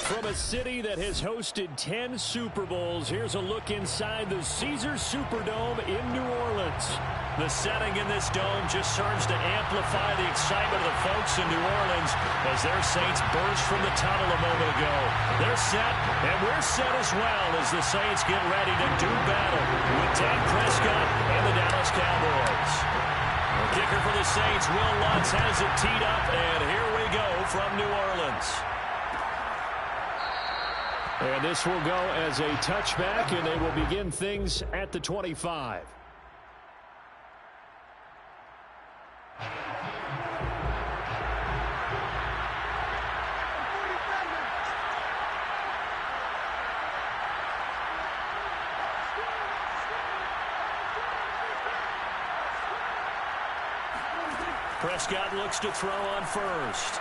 From a city that has hosted 10 Super Bowls, here's a look inside the Caesars Superdome in New Orleans. The setting in this dome just serves to amplify the excitement of the folks in New Orleans as their Saints burst from the tunnel a moment ago. They're set, and we're set as well as the Saints get ready to do battle with Dak Prescott and the Dallas Cowboys. The kicker for the Saints, Will Lutz, has it teed up, and here we go from New Orleans. And this will go as a touchback, and they will begin things at the 25. Prescott looks to throw on first.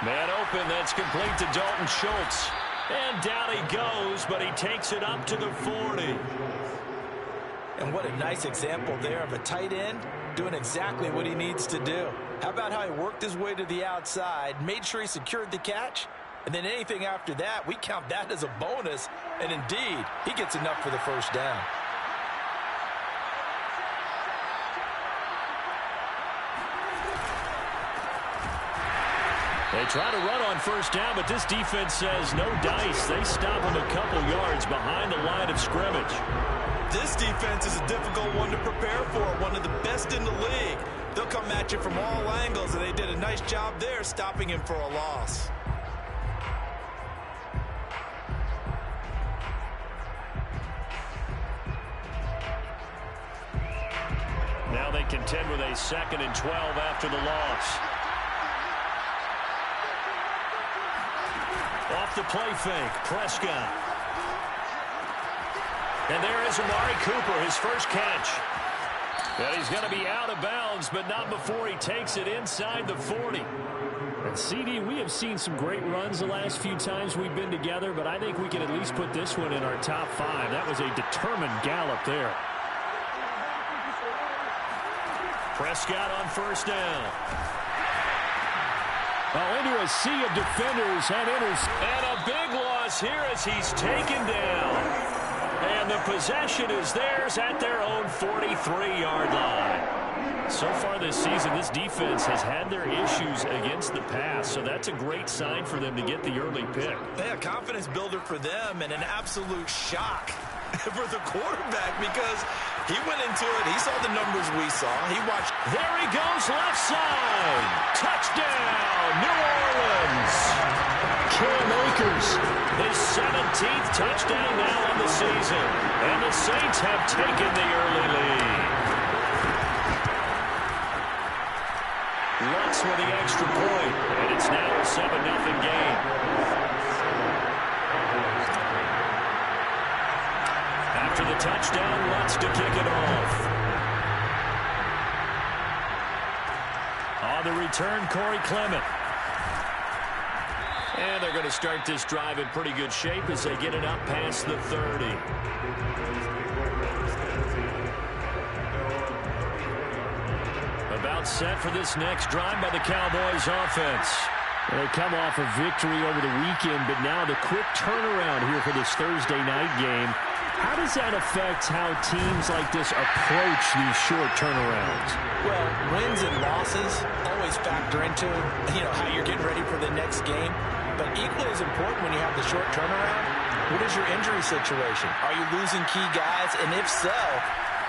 Man open, that's complete to Dalton Schultz. And down he goes, but he takes it up to the 40. And what a nice example there of a tight end doing exactly what he needs to do. How about how he worked his way to the outside, made sure he secured the catch, and then anything after that, we count that as a bonus. And indeed, he gets enough for the first down. They try to run on first down, but this defense says no dice. They stop him a couple yards behind the line of scrimmage. This defense is a difficult one to prepare for, one of the best in the league. They'll come at you from all angles, and they did a nice job there stopping him for a loss. Now they contend with a 2nd and 12 after the loss. Off the play fake, Prescott. And there is Amari Cooper, his first catch. And he's going to be out of bounds, but not before he takes it inside the 40. And CD, we have seen some great runs the last few times we've been together, but I think we can at least put this one in our top 5. That was a determined gallop there. Prescott on first down. Into a sea of defenders and a big loss here as he's taken down. And the possession is theirs at their own 43-yard line. So far this season, this defense has had their issues against the pass, so that's a great sign for them to get the early pick. Yeah, confidence builder for them and an absolute shock for the quarterback because he went into it. He saw the numbers we saw. He watched. There he goes, left side. Touchdown, New Orleans. Cam Akers, his 17th touchdown now on the season. And the Saints have taken the early lead. Lutz with the extra point, and it's now a 7-0 game. After the touchdown, Lutz to kick it off. On the return, Corey Clement. And they're going to start this drive in pretty good shape as they get it up past the 30. About set for this next drive by the Cowboys offense. They come off a victory over the weekend, but now the quick turnaround here for this Thursday night game. How does that affect how teams like this approach these short turnarounds? Well, wins and losses always factor into, how you're getting ready for the next game. But equally as important when you have the short turnaround, what is your injury situation? Are you losing key guys? And if so,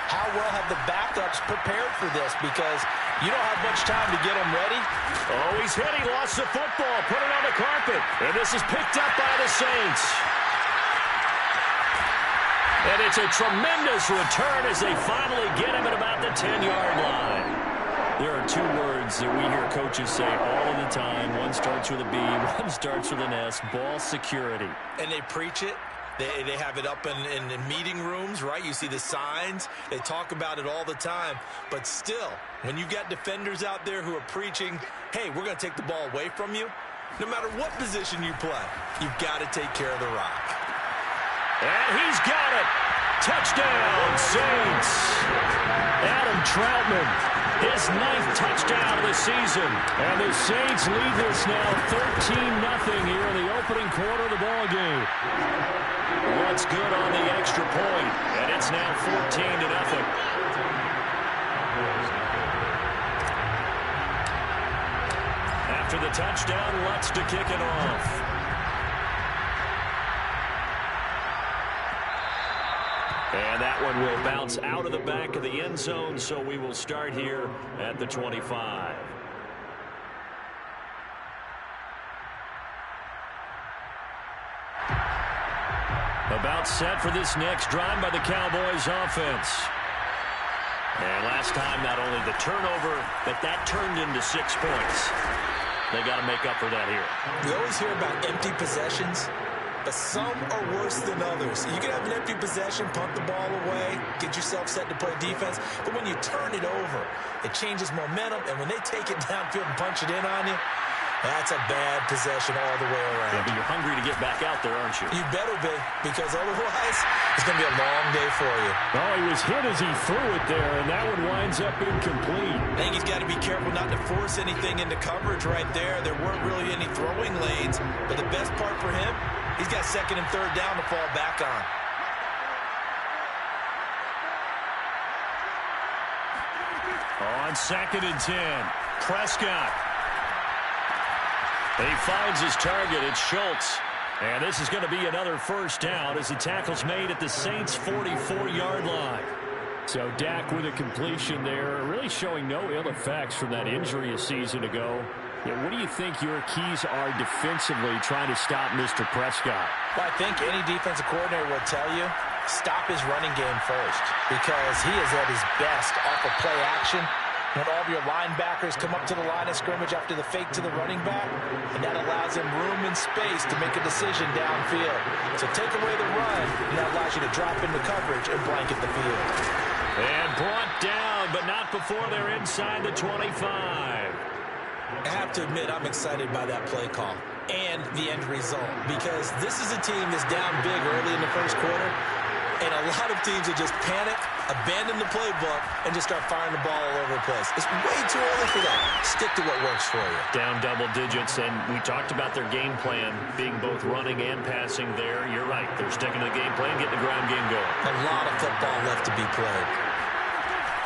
how well have the backups prepared for this? Because you don't have much time to get them ready. Oh, he's hit. He lost the football. Put it on the carpet. And this is picked up by the Saints. And it's a tremendous return as they finally get him at about the 10-yard line. There are 2 words that we hear coaches say all of the time. One starts with a B, one starts with an S, ball security. And they preach it. They have it up in meeting rooms, right? You see the signs. They talk about it all the time. But still, when you've got defenders out there who are preaching, hey, we're going to take the ball away from you, no matter what position you play, you've got to take care of the rock. And he's got it. Touchdown, Saints. Adam Troutman, his 9th touchdown of the season. And the Saints lead this now 13-0 here in the opening quarter of the ball game. What's good on the extra point, and it's now 14-0. After the touchdown, Lutz to kick it off. And that one will bounce out of the back of the end zone, so we will start here at the 25. About set for this next drive by the Cowboys offense. And last time, not only the turnover, but that turned into 6 points. They got to make up for that here. We always hear about empty possessions, but some are worse than others. You can have an empty possession, punt the ball away, get yourself set to play defense, but when you turn it over, it changes momentum, and when they take it downfield and punch it in on you, that's a bad possession all the way around. Yeah, but you're hungry to get back out there, aren't you? You better be, because otherwise it's going to be a long day for you. Oh, he was hit as he threw it there, and that one winds up incomplete. I think he's got to be careful not to force anything into coverage right there. There weren't really any throwing lanes, but the best part for him, he's got 2nd and 3rd down to fall back on. On 2nd and 10, Prescott. He finds his target. It's Schultz. And this is going to be another first down as the tackle's made at the Saints' 44-yard line. So Dak with a completion there, really showing no ill effects from that injury a season ago. Yeah, what do you think your keys are defensively trying to stop Mr. Prescott? Well, I think any defensive coordinator will tell you, stop his running game first, because he is at his best off of play action when all of your linebackers come up to the line of scrimmage after the fake to the running back, and that allows him room and space to make a decision downfield. So take away the run, and that allows you to drop into coverage and blanket the field. And brought down, but not before they're inside the 25. I have to admit, I'm excited by that play call and the end result, because this is a team that's down big early in the first quarter, and a lot of teams will just panic, abandon the playbook, and just start firing the ball all over the place. It's way too early for that. Stick to what works for you. Down double digits, and we talked about their game plan being both running and passing there. You're right. They're sticking to the game plan, getting the ground game going. A lot of football left to be played.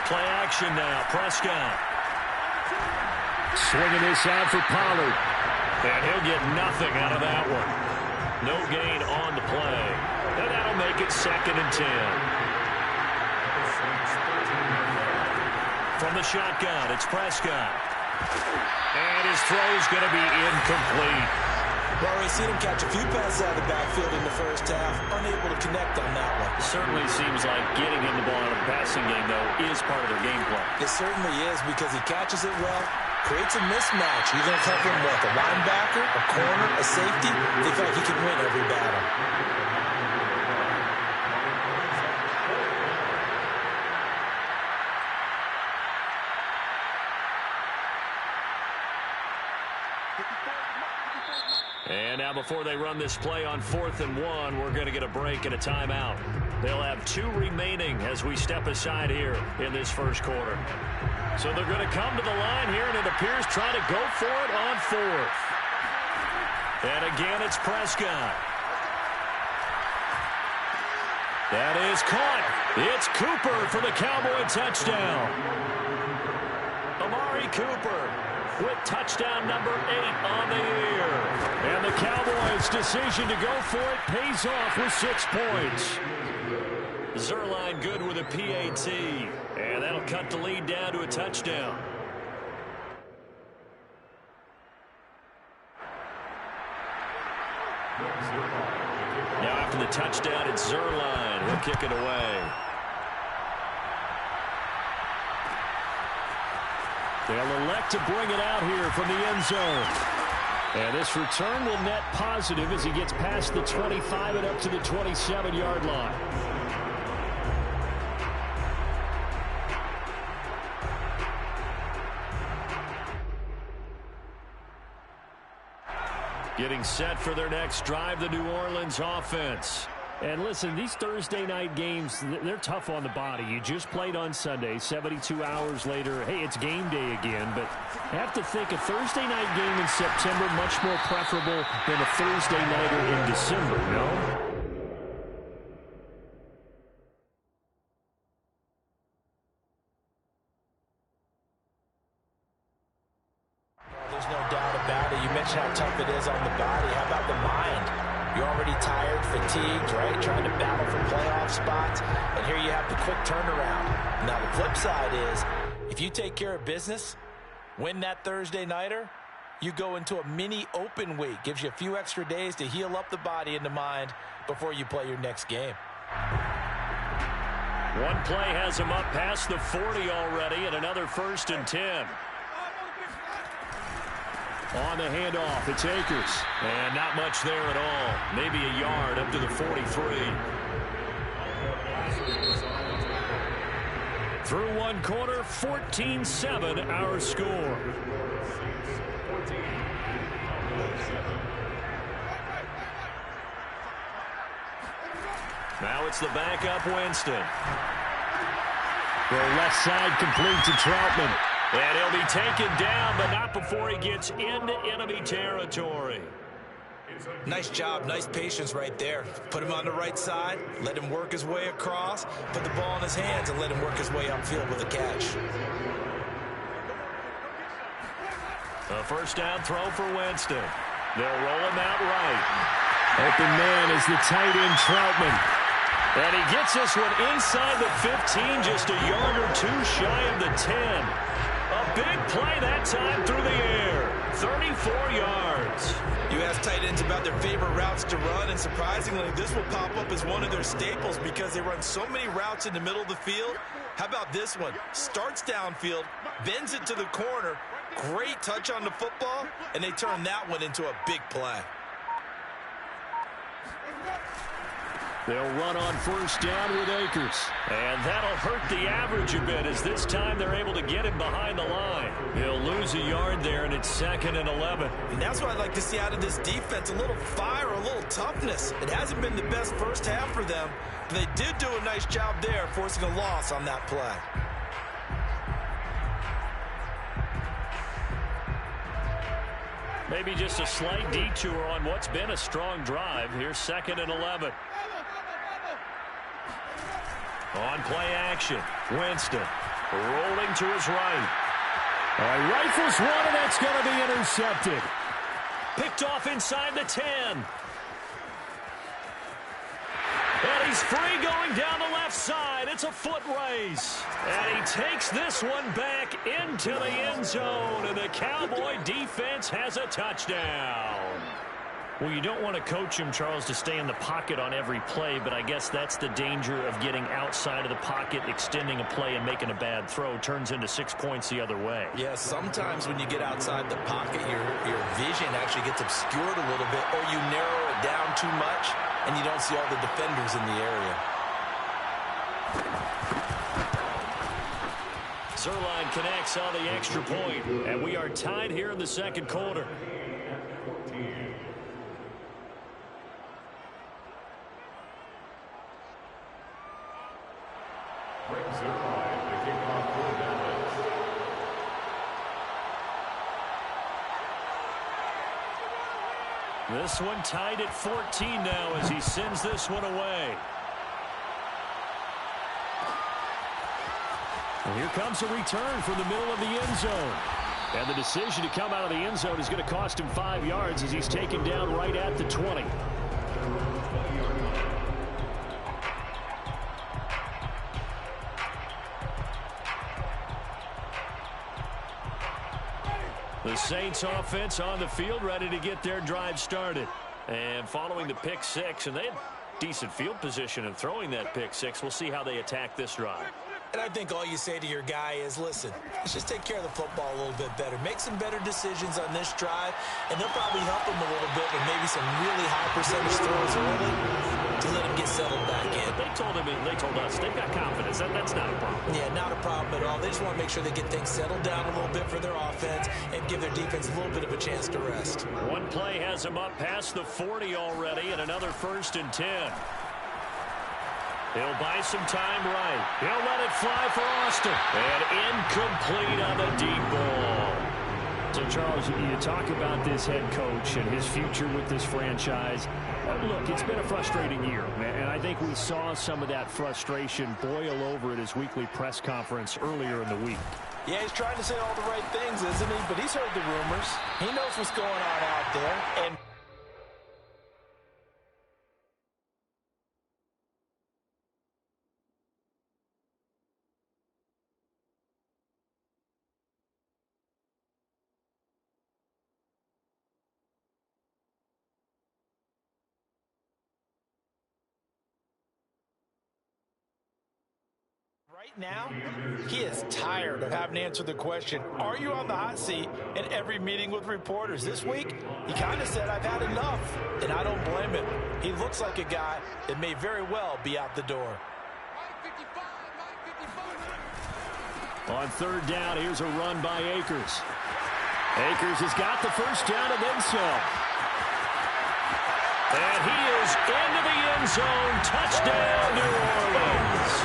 Play action now. Prescott. Swinging this out for Pollard. And he'll get nothing out of that one. No gain on the play. And that'll make it 2nd and 10. From the shotgun, it's Prescott. And his throw's going to be incomplete. Well, we've seen him catch a few passes out of the backfield in the first half. Unable to connect on that one. Certainly seems like getting him the ball out of the passing game, though, is part of their game plan. It certainly is, because he catches it well, creates a mismatch. He's going to cover him with a linebacker, a corner, a safety. They feel like he can win every battle. And now before they run this play on 4th and 1, we're going to get a break and a timeout. They'll have 2 remaining as we step aside here in this first quarter. So they're going to come to the line here, and it appears trying to go for it on 4th. And again, it's Prescott. That is caught. It's Cooper for the Cowboy touchdown. Amari Cooper with touchdown number 8 on the year. And the Cowboys' decision to go for it pays off with 6 points. Zerline good with a PAT. And that'll cut the lead down to a touchdown. Now after the touchdown, it's Zerline. He'll kick it away. They'll elect to bring it out here from the end zone. And this return will net positive as he gets past the 25 and up to the 27-yard line. Getting set for their next drive, the New Orleans offense. And listen, these Thursday night games, they're tough on the body. You just played on Sunday, 72 hours later, hey, it's game day again. But I have to think a Thursday night game in September much more preferable than a Thursday nighter in December, no? There's no doubt about it. You mentioned how tough it is on the body. How about the mind? You're already tired, fatigued, right? Trying to battle for playoff spots. And here you have the quick turnaround. Now, the flip side is, if you take care of business, win that Thursday nighter, you go into a mini open week. Gives you a few extra days to heal up the body and the mind before you play your next game. One play has him up past the 40 already, and another 1st and 10. On the handoff, it's Akers. And not much there at all. Maybe a yard up to the 43. Through one quarter, 14-7 our score. Now it's the backup Winston. The left side complete to Troutman. And he'll be taken down, but not before he gets into enemy territory. Nice job, nice patience right there. Put him on the right side, let him work his way across, put the ball in his hands, and let him work his way upfield with a catch. A first down throw for Winston. They'll roll him out right. Open man is the tight end Troutman. And he gets this one inside the 15, just a yard or two shy of the 10. A big play that time through the air. 34 yards. You ask tight ends about their favorite routes to run, and surprisingly, this will pop up as one of their staples because they run so many routes in the middle of the field. How about this one? Starts downfield, bends it to the corner, great touch on the football, and they turn that one into a big play. They'll run on first down with Akers. And that'll hurt the average a bit as this time they're able to get him behind the line. He'll lose a yard there, and it's 2nd and 11. And that's what I'd like to see out of this defense, a little fire, a little toughness. It hasn't been the best first half for them, but they did do a nice job there forcing a loss on that play. Maybe just a slight detour on what's been a strong drive. Here's 2nd and 11. On play action, Winston rolling to his right. All right, rifles one, and that's going to be intercepted. Picked off inside the 10. And he's free going down the left side. It's a foot race. And he takes this one back into the end zone, and the Cowboy defense has a touchdown. Well, you don't want to coach him, Charles, to stay in the pocket on every play, but I guess that's the danger of getting outside of the pocket, extending a play, and making a bad throw. Turns into 6 points the other way. Yeah, sometimes when you get outside the pocket, your vision actually gets obscured a little bit, or you narrow it down too much, and you don't see all the defenders in the area. Zerline connects on the extra point, and we are tied here in the second quarter. This one tied at 14 now as he sends this one away. And here comes a return from the middle of the end zone. And the decision to come out of the end zone is going to cost him 5 yards as he's taken down right at the 20. The Saints offense on the field, ready to get their drive started. And following the pick six, and they had decent field position in throwing that pick six. We'll see how they attack this drive. And I think all you say to your guy is, listen, let's just take care of the football a little bit better. Make some better decisions on this drive, and they'll probably help him a little bit with maybe some really high percentage throws early to let him get settled back in. They told us they've got confidence. That's not a problem. Yeah, not a problem at all. They just want to make sure they get things settled down a little bit for their offense and give their defense a little bit of a chance to rest. One play has him up past the 40 already, and another 1st and 10. He'll buy some time right. He'll let it fly for Austin. And incomplete on the deep ball. So, Charles, you talk about this head coach and his future with this franchise. Look, it's been a frustrating year, and I think we saw some of that frustration boil over at his weekly press conference earlier in the week. Yeah, he's trying to say all the right things, isn't he? But he's heard the rumors. He knows what's going on out there. And right now, he is tired of having to answer the question, are you on the hot seat, in every meeting with reporters. This week, he kind of said, I've had enough, and I don't blame him. He looks like a guy that may very well be out the door. On third down, here's a run by Akers. Akers has got the first down and then some. And he is into the end zone. Touchdown, New Orleans.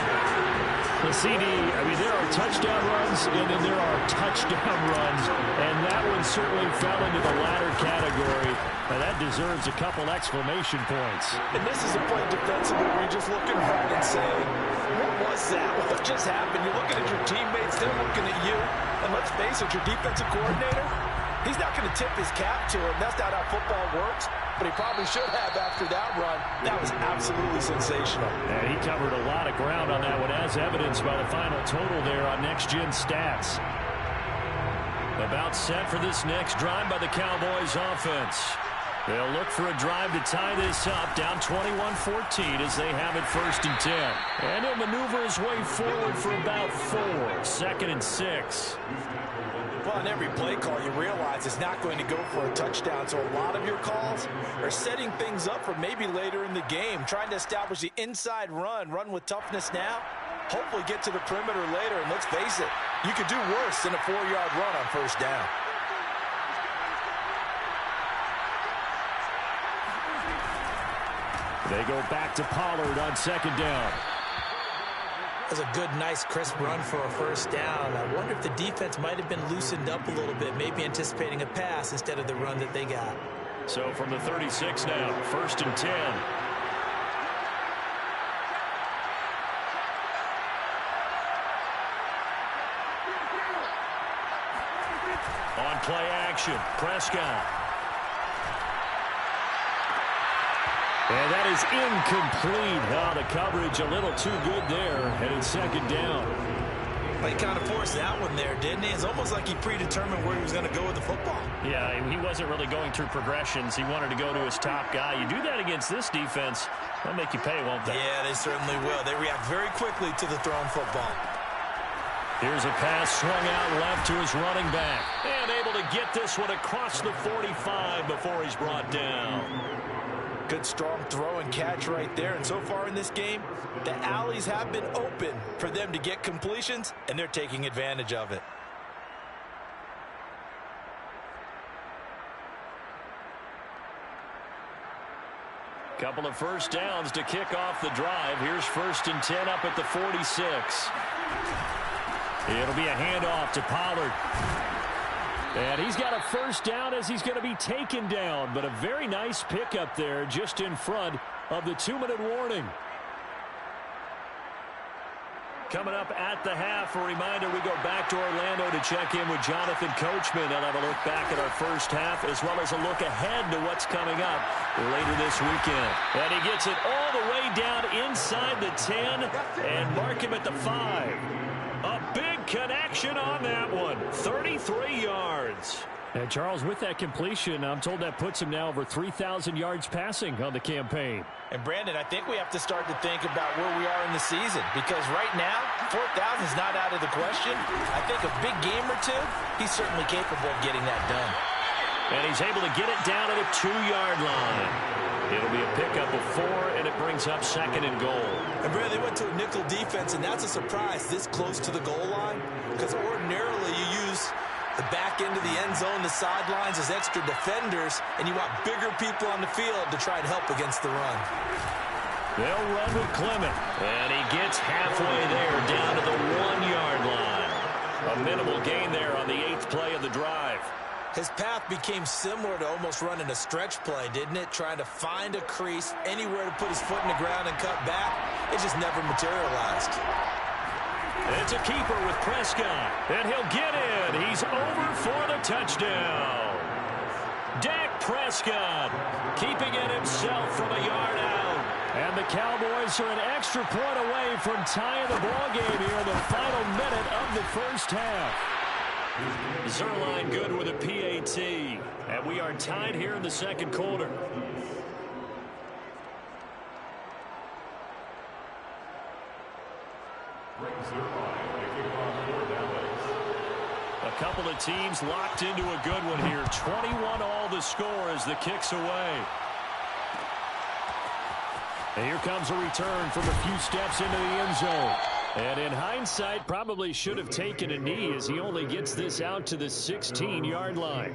The CD, I mean, there are touchdown runs, and then there are touchdown runs, and that one certainly fell into the latter category. And that deserves a couple exclamation points. And this is a play defensively where you're just looking around and saying, what was that? What just happened? You're looking at your teammates, they're looking at you. And let's face it, your defensive coordinator, he's not going to tip his cap to him. That's not how football works. But he probably should have after that run. That was absolutely sensational. And he covered a lot of ground on that one, as evidenced by the final total there on Next Gen Stats. About set for this next drive by the Cowboys offense. They'll look for a drive to tie this up, down 21-14 as they have it 1st and 10. And he'll maneuver his way forward for about 4, 2nd and 6. Well, on every play call, you realize it's not going to go for a touchdown. So a lot of your calls are setting things up for maybe later in the game, trying to establish the inside run with toughness now, hopefully get to the perimeter later. And let's face it, you could do worse than a 4-yard run on 1st down. They go back to Pollard on 2nd down. That was a good, nice, crisp run for a 1st down. I wonder if the defense might have been loosened up a little bit, maybe anticipating a pass instead of the run that they got. So from the 36 now, 1st and 10. On play action, Prescott. And that is incomplete. Oh, the coverage a little too good there, and it's 2nd down. Well, he kind of forced that one there, didn't he? It's almost like he predetermined where he was going to go with the football. Yeah, he wasn't really going through progressions. He wanted to go to his top guy. You do that against this defense, they'll make you pay, won't they? Yeah, they certainly will. They react very quickly to the thrown football. Here's a pass swung out left to his running back. And able to get this one across the 45 before he's brought down. Good, strong throw and catch right there. And so far in this game, the alleys have been open for them to get completions, and they're taking advantage of it. Couple of 1st downs to kick off the drive. Here's 1st and 10 up at the 46. It'll be a handoff to Pollard. And he's got a 1st down as he's going to be taken down. But a very nice pickup there just in front of the 2-minute warning. Coming up at the half, a reminder, we go back to Orlando to check in with Jonathan Coachman. And have a look back at our 1st half as well as a look ahead to what's coming up later this weekend. And he gets it all the way down inside the 10 and mark him at the 5. A big connection on that one. 33 yards. And Charles, with that completion, I'm told that puts him now over 3,000 yards passing on the campaign. And Brandon, I think we have to start to think about where we are in the season, because right now, 4,000 is not out of the question. I think a big game or two, he's certainly capable of getting that done. And he's able to get it down to the 2-yard line. It'll be a pickup of 4, and it brings up 2nd and goal. And Brandon, they went to a nickel defense, and that's a surprise this close to the goal line, because ordinarily you use the back end of the end zone, the sidelines as extra defenders, and you want bigger people on the field to try and help against the run. They'll run with Clement. And he gets halfway there down to the 1-yard line. A minimal gain there on the 8th play of the drive. His path became similar to almost running a stretch play, didn't it? Trying to find a crease, anywhere to put his foot in the ground and cut back. It just never materialized. It's a keeper with Prescott, and he'll get in. He's over for the touchdown. Dak Prescott keeping it himself from a yard out. And the Cowboys are an extra point away from tying the ballgame here in the final minute of the first half. Zerline good with a PAT, and we are tied here in the second quarter. A couple of teams locked into a good one here. 21 all the score as the kick's away. And here comes a return from a few steps into the end zone. And in hindsight, probably should have taken a knee as he only gets this out to the 16-yard line.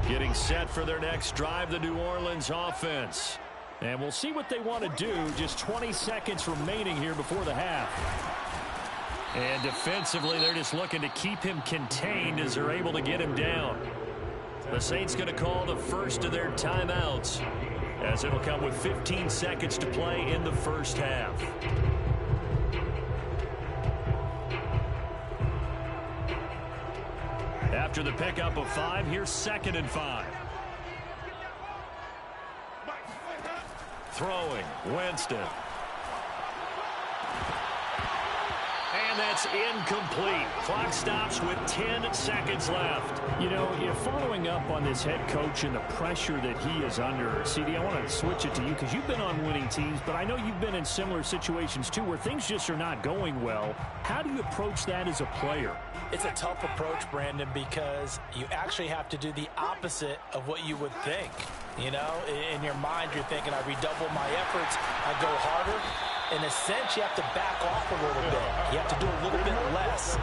Getting set for their next drive, the New Orleans offense. And we'll see what they want to do. Just 20 seconds remaining here before the half. And defensively, they're just looking to keep him contained as they're able to get him down. The Saints going to call the first of their timeouts, as it'll come with 15 seconds to play in the first half. After the pickup of 5, here's 2nd and 5. Throwing, Winston. And that's incomplete. Clock stops with 10 seconds left. You know, following up on this head coach and the pressure that he is under, CD, I want to switch it to you because you've been on winning teams, but I know you've been in similar situations too where things just are not going well. How do you approach that as a player? It's a tough approach, Brandon, because you actually have to do the opposite of what you would think. You know, in your mind, you're thinking, I redouble my efforts, I go harder. In a sense, you have to back off a little bit. You have to do a little bit less.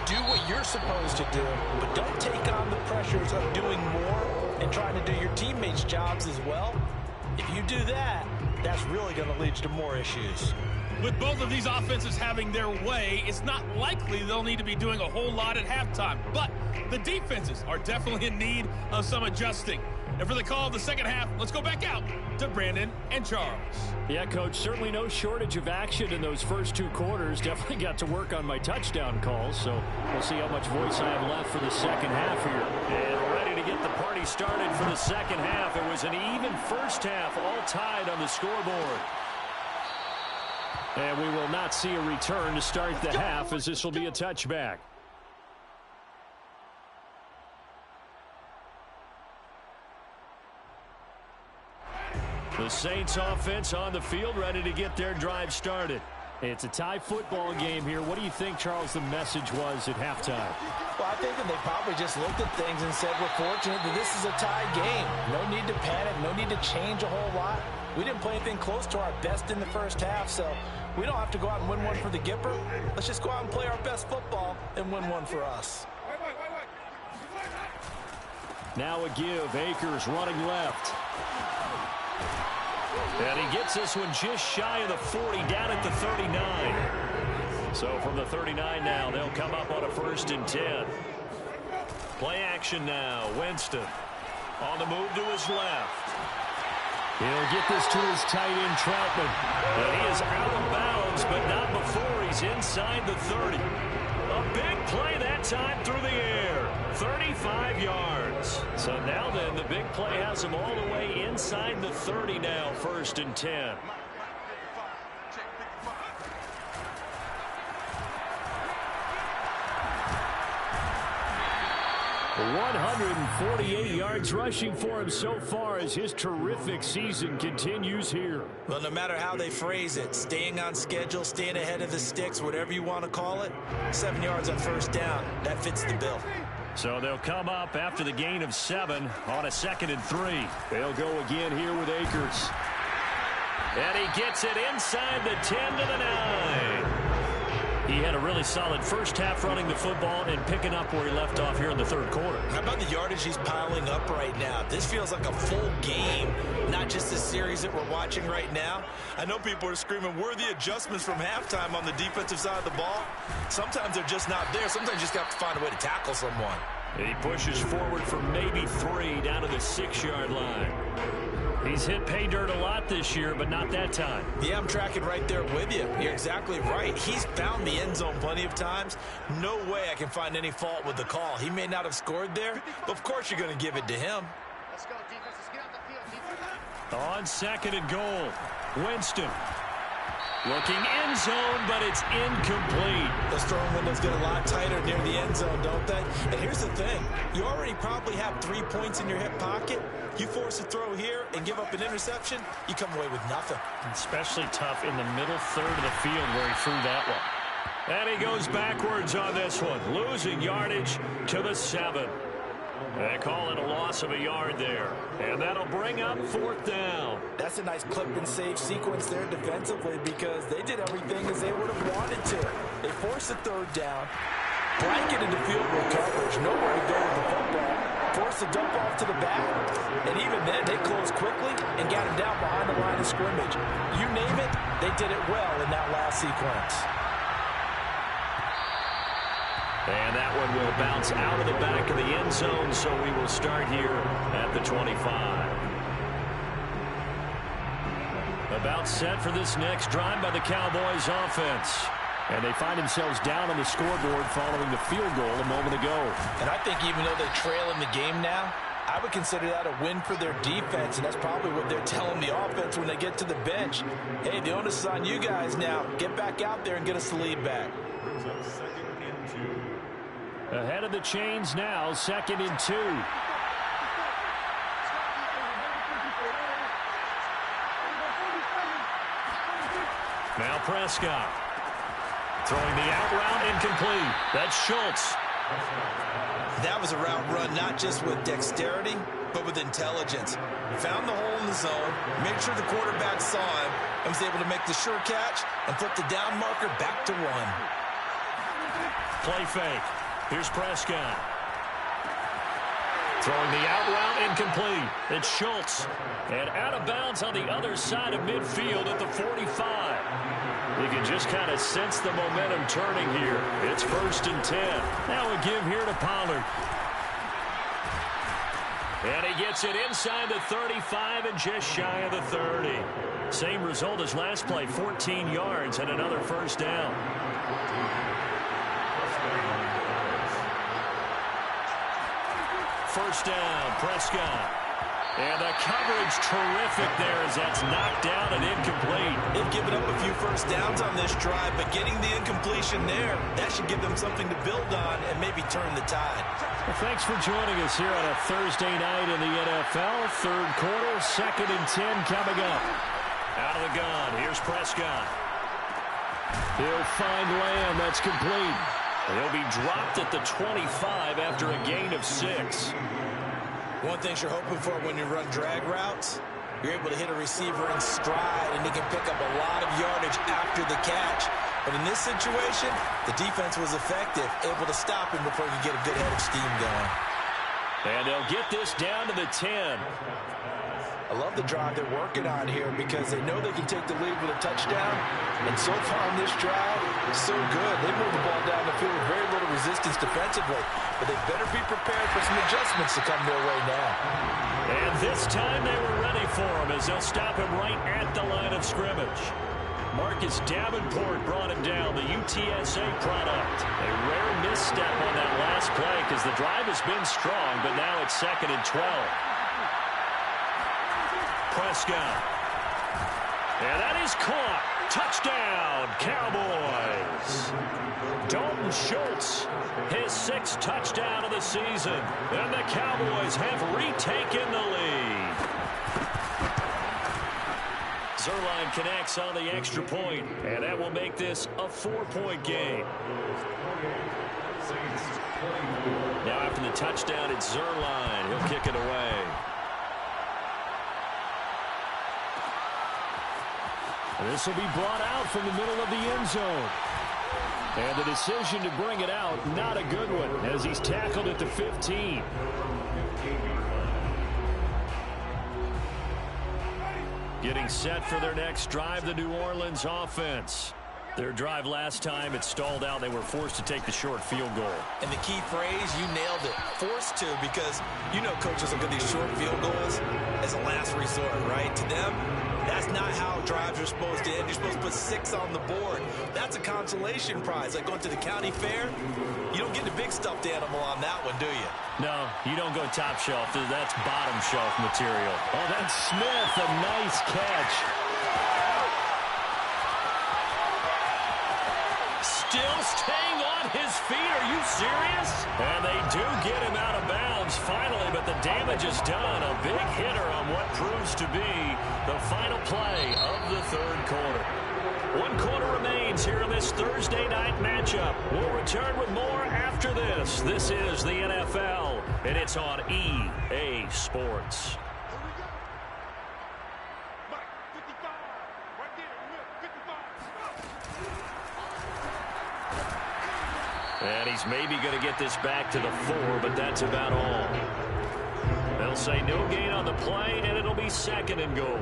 Do what you're supposed to do, but don't take on the pressures of doing more and trying to do your teammates' jobs as well. If you do that, that's really going to lead to more issues. With both of these offenses having their way, it's not likely they'll need to be doing a whole lot at halftime. But the defenses are definitely in need of some adjusting. And for the call of the second half, let's go back out to Brandon and Charles. Yeah, Coach, certainly no shortage of action in those first 2 quarters. Definitely got to work on my touchdown calls, so we'll see how much voice I have left for the second half here. And ready to get the party started for the second half. It was an even first half, all tied on the scoreboard. And we will not see a return to start the half, as this will be a touchback. The Saints offense on the field, ready to get their drive started. It's a tie football game here. What do you think, Charles, the message was at halftime? Well, I think that they probably just looked at things and said, we're fortunate that this is a tie game. No need to panic, no need to change a whole lot. We didn't play anything close to our best in the first half, so we don't have to go out and win one for the Gipper. Let's just go out and play our best football and win one for us. Now a give. Akers running left. And he gets this one just shy of the 40, down at the 39. So from the 39 now, they'll come up on a 1st and 10. Play action now. Winston on the move to his left. He'll get this to his tight end, Troutman. And he is out of bounds, but not before he's inside the 30. A big play that time through the air. 35 yards. So now then, the big play has him all the way inside the 30 now, 1st and 10. 148 yards rushing for him so far as his terrific season continues here. Well, no matter how they phrase it, staying on schedule, staying ahead of the sticks, whatever you want to call it, 7 yards on first down, that fits the bill. So they'll come up after the gain of 7 on a 2nd and 3. They'll go again here with Akers. And he gets it inside the 10 to the 9. He had a really solid first half running the football and picking up where he left off here in the third quarter. How about the yardage he's piling up right now? This feels like a full game, not just the series that we're watching right now. I know people are screaming, where are the adjustments from halftime on the defensive side of the ball? Sometimes they're just not there. Sometimes you just have to find a way to tackle someone. He pushes forward for maybe 3 down to the 6-yard line. He's hit pay dirt a lot this year, but not that time. Yeah, I'm tracking right there with you. You're exactly right. He's found the end zone plenty of times. No way I can find any fault with the call. He may not have scored there, but of course you're going to give it to him. Let's go, defense. Let's get out the field, defense. On 2nd and goal, Winston. Looking end zone, but it's incomplete. Those throwing windows get a lot tighter near the end zone, don't they? And here's the thing. You already probably have 3 points in your hip pocket. You force a throw here and give up an interception, you come away with nothing. Especially tough in the middle third of the field where he threw that one. And he goes backwards on this one, losing yardage to the 7. They call it a loss of a yard there. And that'll bring up 4th down. That's a nice clip and save sequence there defensively because they did everything as they would have wanted to. They forced the 3rd down, blanketed the field goal coverage, nowhere to go with the football, forced the dump off to the back, and even then they closed quickly and got him down behind the line of scrimmage. You name it, they did it well in that last sequence. And that one will bounce out of the back of the end zone, so we will start here at the 25. About set for this next drive by the Cowboys offense. And they find themselves down on the scoreboard following the field goal a moment ago. And I think even though they trail in the game now, I would consider that a win for their defense, and that's probably what they're telling the offense when they get to the bench. Hey, the onus is on you guys now. Get back out there and get us the lead back. Ahead of the chains now, 2nd and 2. Now Prescott. Throwing the out route incomplete. That's Schultz. That was a route run not just with dexterity, but with intelligence. Found the hole in the zone, made sure the quarterback saw him, and was able to make the sure catch and flip the down marker back to 1. Play fake. Here's Prescott. Throwing the out route incomplete. It's Schultz. And out of bounds on the other side of midfield at the 45. You can just kind of sense the momentum turning here. It's 1st and 10. Now a give here to Pollard. And he gets it inside the 35 and just shy of the 30. Same result as last play, 14 yards and another 1st down. First down, Prescott. And the coverage terrific there as that's knocked down and incomplete. They've given up a few first downs on this drive, but getting the incompletion there, that should give them something to build on and maybe turn the tide. Well, thanks for joining us here on a Thursday night in the NFL. 3rd quarter, 2nd and 10 coming up. Out of the gun, here's Prescott. He'll find Lamb, that's complete. He'll be dropped at the 25 after a gain of 6. One thing you're hoping for when you run drag routes, you're able to hit a receiver in stride, and he can pick up a lot of yardage after the catch. But in this situation, the defense was effective, able to stop him before he could get a good head of steam going. And they'll get this down to the 10. I love the drive they're working on here because they know they can take the lead with a touchdown. And so far on this drive, so good. They moved the ball down the field with very little resistance defensively. But they better be prepared for some adjustments to come their way now. And this time they were ready for him as they'll stop him right at the line of scrimmage. Marcus Davenport brought him down, the UTSA product. A rare misstep on that last play because the drive has been strong, but now it's 2nd and 12. Prescott. And that is caught. Touchdown, Cowboys. is Dalton Schultz, his 6th touchdown of the season. And the Cowboys have retaken the lead. Zuerlein connects on the extra point, and that will make this a 4-point game. Now after the touchdown, it's Zuerlein. He'll kick it away. This will be brought out from the middle of the end zone. And the decision to bring it out, not a good one, as he's tackled at the 15. Getting set for their next drive, the New Orleans offense. Their drive last time, it stalled out. They were forced to take the short field goal. And the key phrase, you nailed it. Forced to, because you know coaches look at these short field goals as a last resort, right? To them, that's not how drives are supposed to end. You're supposed to put 6 on the board. That's a consolation prize. Like going to the county fair, you don't get the big stuffed animal on that one, do you? No, you don't go top shelf. That's bottom shelf material. Oh, that's Smith. A nice catch. Still staying on his feet. Are you serious? And they do get him out of bounds finally, but the damage is done. A big hitter on what proves to be the final play of the 3rd quarter. 1 quarter remains here in this Thursday night matchup. We'll return with more after this. This is the NFL, and it's on EA Sports. And he's maybe going to get this back to the 4, but that's about all. They'll say no gain on the play, and it'll be 2nd and goal.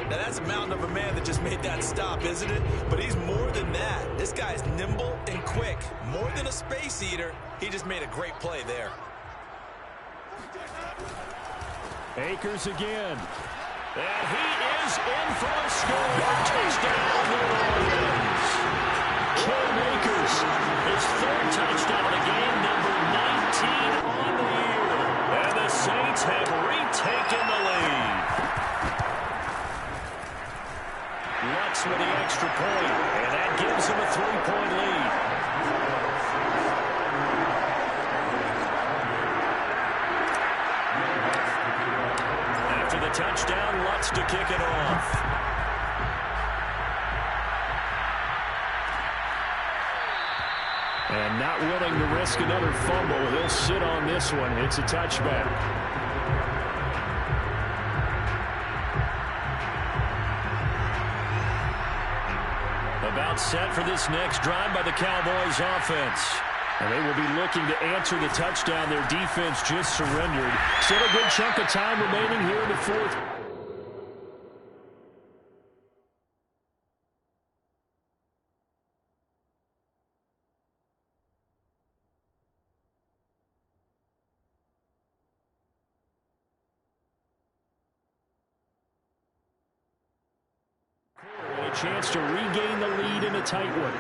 Now, that's a mountain of a man that just made that stop, isn't it? But he's more than that. This guy's nimble and quick. More than a space eater, he just made a great play there. Akers again. And he is in for a score. Touchdown, New Orleans. Cam Akers, his 3rd touchdown of the game, number 19 on the year. And the Saints have retaken the lead. Lutz with the extra point, and that gives him a 3-point lead. After the touchdown, Lutz to kick it off. And not willing to risk another fumble, he'll sit on this one. It's a touchback. About set for this next drive by the Cowboys offense. And they will be looking to answer the touchdown their defense just surrendered. Still a good chunk of time remaining here in the 4th. And a chance to regain the lead in a tight one.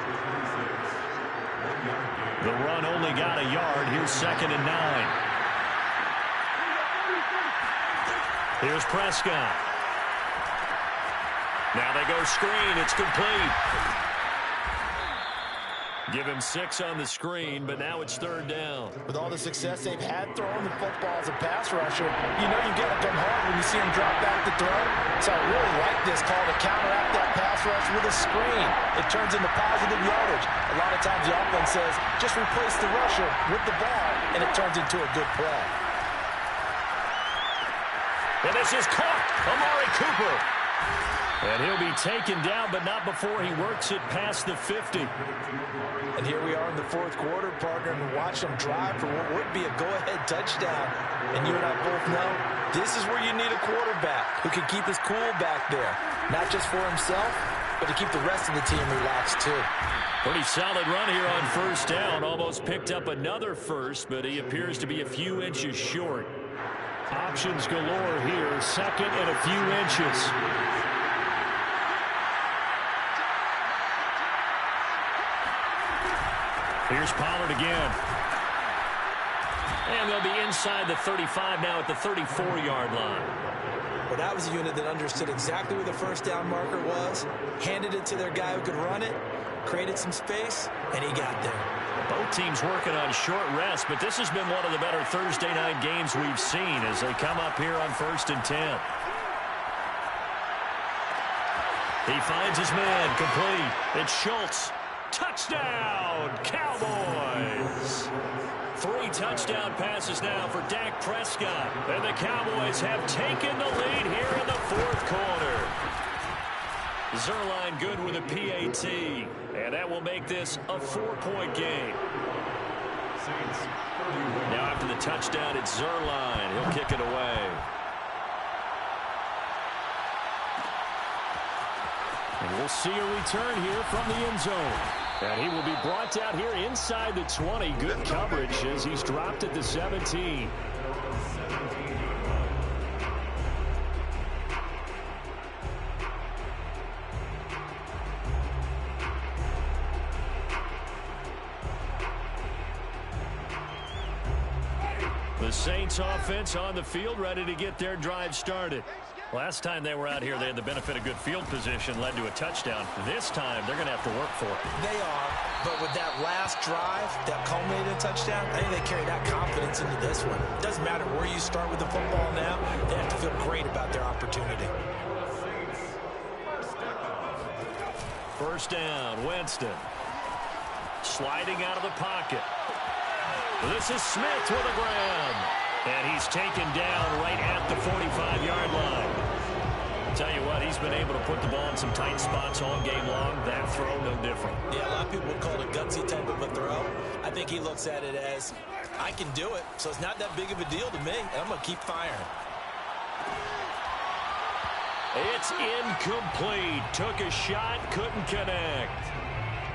The run only got a yard. Here's 2nd and 9. Here's Prescott. Now they go screen. It's complete. Give him 6 on the screen, but now it's 3rd down. With all the success they've had throwing the football as a pass rusher, you know you got to come hard when you see him drop back to throw. So I really like this call to counteract that pass rush with a screen. It turns into positive yardage. A lot of times the offense says, just replace the rusher with the ball, and it turns into a good play. And this is caught. Amari Cooper. And he'll be taken down, but not before he works it past the 50. And here we are in the 4th quarter, partner, and watch them drive for what would be a go-ahead touchdown. And you and I both know this is where you need a quarterback who can keep his cool back there. Not just for himself, but to keep the rest of the team relaxed too. Pretty solid run here on 1st down. Almost picked up another first, but he appears to be a few inches short. Options galore here. 2nd and a few inches. Here's Pollard again. And they'll be inside the 35 now at the 34-yard line. Well, that was a unit that understood exactly where the 1st down marker was, handed it to their guy who could run it, created some space, and he got there. Both teams working on short rest, but this has been one of the better Thursday night games we've seen as they come up here on 1st and 10. He finds his man, complete. It's Schultz. Touchdown, Cowboys! 3 touchdown passes now for Dak Prescott. And the Cowboys have taken the lead here in the 4th quarter. Zerline good with a PAT. And that will make this a 4-point game. Now after the touchdown, it's Zerline. He'll kick it away. And we'll see a return here from the end zone. And he will be brought down here inside the 20. Good coverage as he's dropped at the 17. The Saints offense on the field, ready to get their drive started. Last time they were out here, they had the benefit of good field position, led to a touchdown. This time, they're going to have to work for it. They are, but with that last drive that culminated in a touchdown, I think they carry that confidence into this one. It doesn't matter where you start with the football now. They have to feel great about their opportunity. First down, Winston. Sliding out of the pocket. This is Smith with a grab. And he's taken down right at the 45-yard line. Tell you what, he's been able to put the ball in some tight spots all game long. That throw, no different. Yeah, a lot of people would call it a gutsy type of a throw. I think he looks at it as, I can do it, so it's not that big of a deal to me, and I'm going to keep firing. It's incomplete. Took a shot, couldn't connect.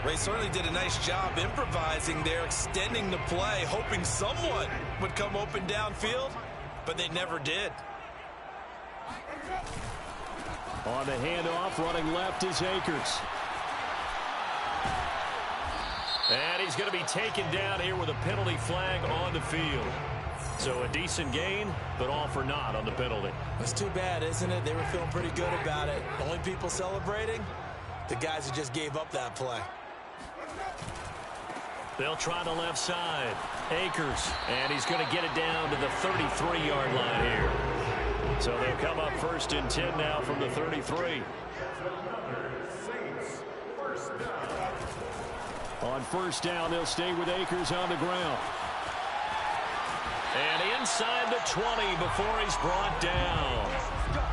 Ray certainly did a nice job improvising there, extending the play, hoping someone would come open downfield, but they never did. On the handoff, running left is Akers. And he's going to be taken down here with a penalty flag on the field. So a decent gain, but all for naught on the penalty. That's too bad, isn't it? They were feeling pretty good about it. Only people celebrating, the guys who just gave up that play. They'll try the left side. Akers, and he's going to get it down to the 33-yard line here. So they'll come up 1st and 10 now from the 33. On first down, they'll stay with Akers on the ground. And inside the 20 before he's brought down.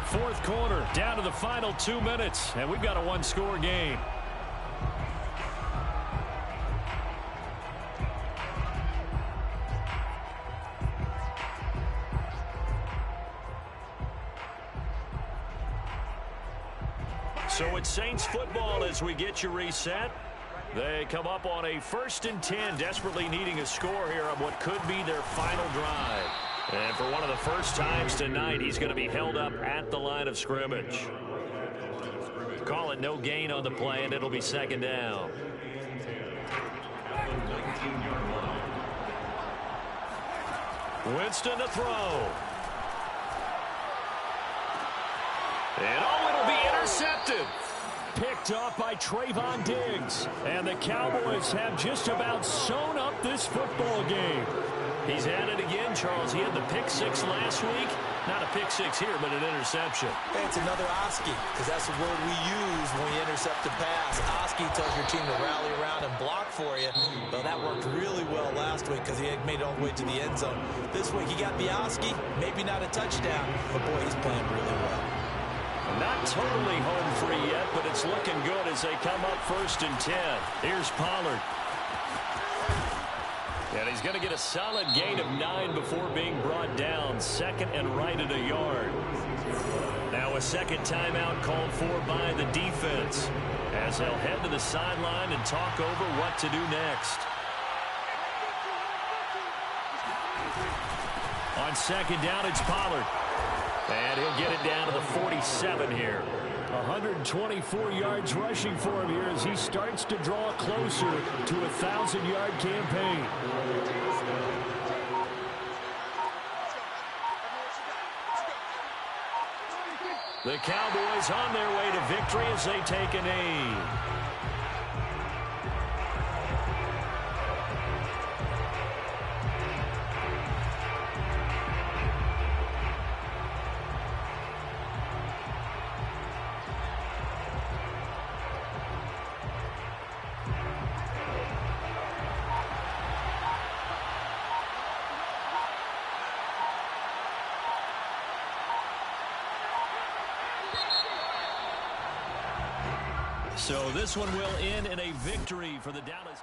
4th quarter, down to the final 2 minutes, and we've got a 1-score game. So it's Saints football as we get you reset. They come up on a 1st and 10, desperately needing a score here on what could be their final drive. And for one of the first times tonight, he's going to be held up at the line of scrimmage. Call it no gain on the play, and it'll be 2nd down. Winston to throw. And it'll be intercepted. Picked off by Trayvon Diggs. And the Cowboys have just about sewn up this football game. He's at it again, Charles. He had the pick 6 last week. Not a pick 6 here, but an interception. Hey, it's another Oski, because that's the word we use when we intercept a pass. Oski tells your team to rally around and block for you. Well, that worked really well last week because he had made it all the way to the end zone. This week he got the Oski, maybe not a touchdown, but boy, he's playing really well. Not totally home free yet, but it's looking good as they come up 1st and 10. Here's Pollard. And he's going to get a solid gain of 9 before being brought down. 2nd and right at a yard. Now a 2nd timeout called for by the defense as they'll head to the sideline and talk over what to do next. On 2nd down, it's Pollard. And he'll get it down to the 47 here. 124 yards rushing for him here as he starts to draw closer to a 1,000-yard campaign. The Cowboys on their way to victory as they take a knee. So this one will end in a victory for the Dallas.